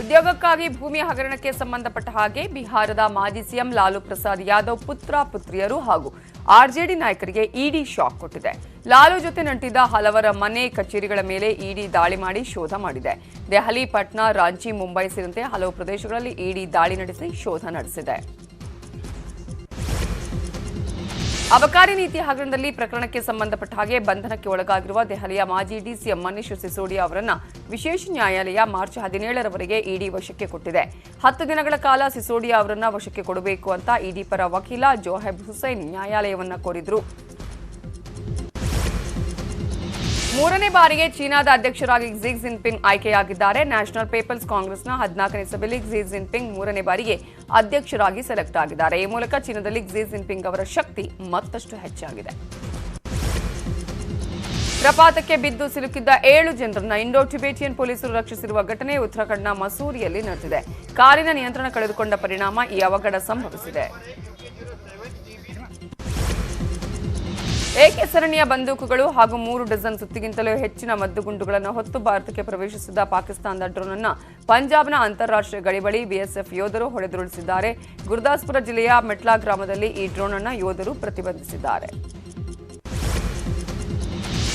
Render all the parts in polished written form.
ಉದ್ಯೋಗಕ್ಕಾಗಿ ಭೂಮಿ ಹಗರಣಕ್ಕೆ ಸಂಬಂಧಪಟ್ಟ ಹಾಗೆ ಬಿಹಾರದ ಮಾಜಿ ಸಿಎಂ ಲಾಲು ಪ್ರಸಾದ್ ಯಾದವ್ ಪುತ್ರಿಯರು ಹಾಗೂ ಆರ್ಜೆಡಿ ನಾಯಕರಿಗೆ ಇಡಿ ಶಾಕ್ ಕೊಟ್ಟಿದೆ. ಲಾಲು ಜೊತೆ ನಂಟಿದ್ದ ಹಲವರ ಮನೆ ಕಚೇರಿಗಳ ಮೇಲೆ ಇಡಿ ದಾಳಿ ಮಾಡಿ ಶೋಧ ಮಾಡಿದೆ. ದೆಹಲಿ, ಪಟ್ನಾ, ರಾಂಚಿ, ಮುಂಬೈ ಸೇರಿದಂತೆ ಹಲವು ಪ್ರದೇಶಗಳಲ್ಲಿ ಇಡಿ ದಾಳಿ ನಡೆಸಿ ಶೋಧ ನಡೆಸಿದೆ. ಅಬಕಾರಿ ನೀತಿ ಹಗರಣದಲ್ಲಿ ಪ್ರಕರಣಕ್ಕೆ ಸಂಬಂಧಪಟ್ಟ ಹಾಗೆ ಬಂಧನಕ್ಕೆ ಒಳಗಾಗಿರುವ ದೆಹಲಿಯ ಮಾಜಿ ಡಿಸಿಎಂ ಮನೀಶ್ ಸಿಸೋಡಿಯಾ ಅವರನ್ನ ವಿಶೇಷ ನ್ಯಾಯಾಲಯ ಮಾರ್ಚ್ 17ರವರೆಗೆ ಇಡಿ ವಶಕ್ಕೆ ಕೊಟ್ಟಿದೆ. 10 ದಿನಗಳ ಕಾಲ ಸಿಸೋಡಿಯಾ ಅವರನ್ನ ವಶಕ್ಕೆ ಕೊಡಬೇಕು ಅಂತ ಇಡಿ ಪರ ವಕೀಲ ಜೋಹೆಬ್ ಹುಸೈನ್ ನ್ಯಾಯಾಲಯವನ್ನ ಕೋರಿದ್ರು. 3ನೇ ಬಾರಿಗೆ ಚೀನಾದ ಅಧ್ಯಕ್ಷರಾಗಿ ಕ್ಸಿ ಜಿನ್ಪಿಂಗ್ ಆಯ್ಕೆಯಾಗಿದ್ದಾರೆ. ನ್ಯಾಷನಲ್ ಪೀಪಲ್ಸ್ ಕಾಂಗ್ರೆಸ್ನ 14ನೇ ಸಭೆಯಲ್ಲಿ ಕ್ಸಿ ಜಿನ್ಪಿಂಗ್ 3ನೇ ಬಾರಿಗೆ ಅಧ್ಯಕ್ಷರಾಗಿ ಸೆಲೆಕ್ಟ್ ಆಗಿದ್ದಾರೆ. ಈ ಮೂಲಕ ಚೀನಾದಲ್ಲಿ ಕ್ಸಿ ಜಿನ್ಪಿಂಗ್ ಅವರ ಶಕ್ತಿ ಮತ್ತಷ್ಟು ಹೆಚ್ಚಾಗಿದೆ. ಪ್ರಪಾತಕ್ಕೆ ಬಿದ್ದು ಸಿಲುಕಿದ್ದ 7 ಜನರನ್ನ ಇಂಡೋ ಟಿಬೇಟಿಯನ್ ಪೊಲೀಸರು ರಕ್ಷಿಸಿರುವ ಘಟನೆ ಉತ್ತರಾಖಂಡ್ನ ಮಸೂರಿಯಲ್ಲಿ ನಡೆದಿದೆ. ಕಾರಿನ ನಿಯಂತ್ರಣ ಕಳೆದುಕೊಂಡ ಪರಿಣಾಮ ಈ ಅವಘಡ ಸಂಭವಿಸಿದೆ. ಏಕೆ ಸರಣಿಯ ಬಂದೂಕುಗಳು ಹಾಗೂ 3 ಡಜನ್ ಸುತ್ತಿಗಿಂತಲೂ ಹೆಚ್ಚಿನ ಮದ್ದುಗುಂಡುಗಳನ್ನು ಹೊತ್ತು ಭಾರತಕ್ಕೆ ಪ್ರವೇಶಿಸಿದ ಪಾಕಿಸ್ತಾನದ ಡ್ರೋನ್ ಅನ್ನು ಪಂಜಾಬ್ನ ಅಂತಾರಾಷ್ಟ್ರೀಯ ಗಡಿ ಬಳಿ ಬಿಎಸ್ಎಫ್ ಯೋಧರು ಹೊಡೆದುರುಳಿಸಿದ್ದಾರೆ. ಗುರುದಾಸ್ಪುರ ಜಿಲ್ಲೆಯ ಮೆಟ್ಲಾ ಗ್ರಾಮದಲ್ಲಿ ಈ ಡ್ರೋನ್ ಅನ್ನು ಯೋಧರು ಪ್ರತಿಬಂಧಿಸಿದ್ದಾರೆ.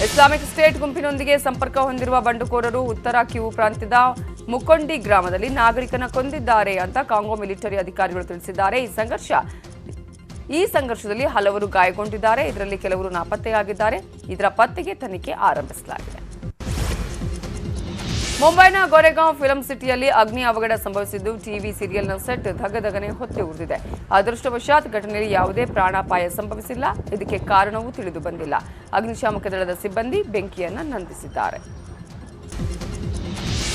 ಇಸ್ಲಾಮಿಕ್ ಸ್ಟೇಟ್ ಗುಂಪಿನೊಂದಿಗೆ ಸಂಪರ್ಕ ಹೊಂದಿರುವ ಬಂಡುಕೋರರು ಉತ್ತರ ಕಿವು ಪ್ರಾಂತ್ಯದ ಮುಕೊಂಡಿ ಗ್ರಾಮದಲ್ಲಿ ನಾಗರಿಕನ ಕೊಂದಿದ್ದಾರೆ ಅಂತ ಕಾಂಗೋ ಮಿಲಿಟರಿ ಅಧಿಕಾರಿಗಳು ತಿಳಿಸಿದ್ದಾರೆ. ಈ ಸಂಘರ್ಷದಲ್ಲಿ ಹಲವರು ಗಾಯಗೊಂಡಿದ್ದಾರೆ. ಇದರಲ್ಲಿ ಕೆಲವರು ನಾಪತ್ತೆಯಾಗಿದ್ದಾರೆ. ಇದರ ಪತ್ತೆಗೆ ತನಿಖೆ ಆರಂಭಿಸಲಾಗಿದೆ. ಮುಂಬೈನ ಗೋರೆಗಾಂವ್ ಫಿಲ್ಮ್ ಸಿಟಿಯಲ್ಲಿ ಅಗ್ನಿ ಅವಘಡ ಸಂಭವಿಸಿದ್ದು ಟಿವಿ ಸೀರಿಯಲ್ನ ಸೆಟ್ ಧಗಧಗನೆ ಹೊತ್ತಿ ಉರಿದಿದೆ. ಅದೃಷ್ಟವಶಾತ್ ಘಟನೆಯಲ್ಲಿ ಯಾವುದೇ ಪ್ರಾಣಾಪಾಯ ಸಂಭವಿಸಿಲ್ಲ. ಇದಕ್ಕೆ ಕಾರಣವೂ ತಿಳಿದು ಬಂದಿಲ್ಲ. ಅಗ್ನಿಶಾಮಕ ದಳದ ಸಿಬ್ಬಂದಿ ಬೆಂಕಿಯನ್ನು ನಂದಿಸಿದ್ದಾರೆ.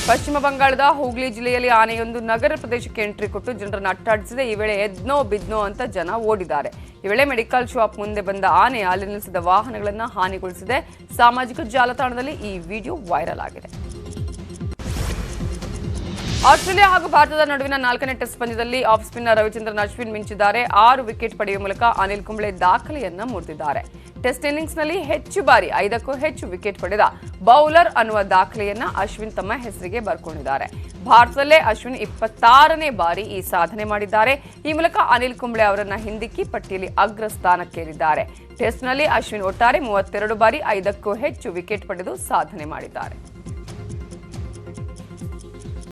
ಪಶ್ಚಿಮ ಬಂಗಾಳದ ಹೂಗ್ಲಿ ಜಿಲ್ಲೆಯಲ್ಲಿ ಆನೆಯೊಂದು ನಗರ ಪ್ರದೇಶಕ್ಕೆ ಎಂಟ್ರಿ ಕೊಟ್ಟು ಜನರನ್ನು ಅಟ್ಟಾಡಿಸಿದೆ. ಈ ವೇಳೆ ಎದ್ನೋ ಬಿದ್ನೋ ಅಂತ ಜನ ಓಡಿದ್ದಾರೆ. ಈ ವೇಳೆ ಮೆಡಿಕಲ್ ಶಾಪ್ ಮುಂದೆ ಬಂದ ಆನೆ ಅಲ್ಲಿ ನಿಲ್ಲಿಸಿದ ವಾಹನಗಳನ್ನು ಹಾನಿಗೊಳಿಸಿದೆ. ಸಾಮಾಜಿಕ ಜಾಲತಾಣದಲ್ಲಿ ಈ ವಿಡಿಯೋ ವೈರಲ್ ಆಗಿದೆ. ಆಸ್ಟ್ರೇಲಿಯಾ ಹಾಗೂ ಭಾರತದ ನಡುವಿನ 4ನೇ ಟೆಸ್ಟ್ ಪಂದ್ಯದಲ್ಲಿ ಆಫ್ ಸ್ಪಿನ್ನರ್ ರವಿಚಂದ್ರನ್ ಅಶ್ವಿನ್ ಮಿಂಚಿದ್ದಾರೆ. 6 ವಿಕೆಟ್ ಪಡೆಯುವ ಮೂಲಕ ಅನಿಲ್ ಕುಂಬ್ಳೆ ದಾಖಲೆಯನ್ನ ಮುರಿದಿದ್ದಾರೆ. ಟೆಸ್ಟ್ ಇನ್ನಿಂಗ್ಸ್ನಲ್ಲಿ ಹೆಚ್ಚು ಬಾರಿ 5ಕ್ಕೂ ಹೆಚ್ಚು ವಿಕೆಟ್ ಪಡೆದ ಬೌಲರ್ ಅನ್ನುವ ದಾಖಲೆಯನ್ನ ಅಶ್ವಿನ್ ತಮ್ಮ ಹೆಸರಿಗೆ ಬರ್ಕೊಂಡಿದ್ದಾರೆ. ಭಾರತದಲ್ಲೇ ಅಶ್ವಿನ್ 26ನೇ ಬಾರಿ ಈ ಸಾಧನೆ ಮಾಡಿದ್ದಾರೆ. ಈ ಮೂಲಕ ಅನಿಲ್ ಕುಂಬ್ಳೆ ಅವರನ್ನ ಹಿಂದಿಕ್ಕಿ ಪಟ್ಟಿಯಲ್ಲಿ ಅಗ್ರ ಸ್ಥಾನಕ್ಕೇರಿದ್ದಾರೆ. ಟೆಸ್ಟ್ನಲ್ಲಿ ಅಶ್ವಿನ್ ಒಟ್ಟಾರೆ 32 ಬಾರಿ 5ಕ್ಕೂ ಹೆಚ್ಚು ವಿಕೆಟ್ ಪಡೆದು ಸಾಧನೆ ಮಾಡಿದ್ದಾರೆ.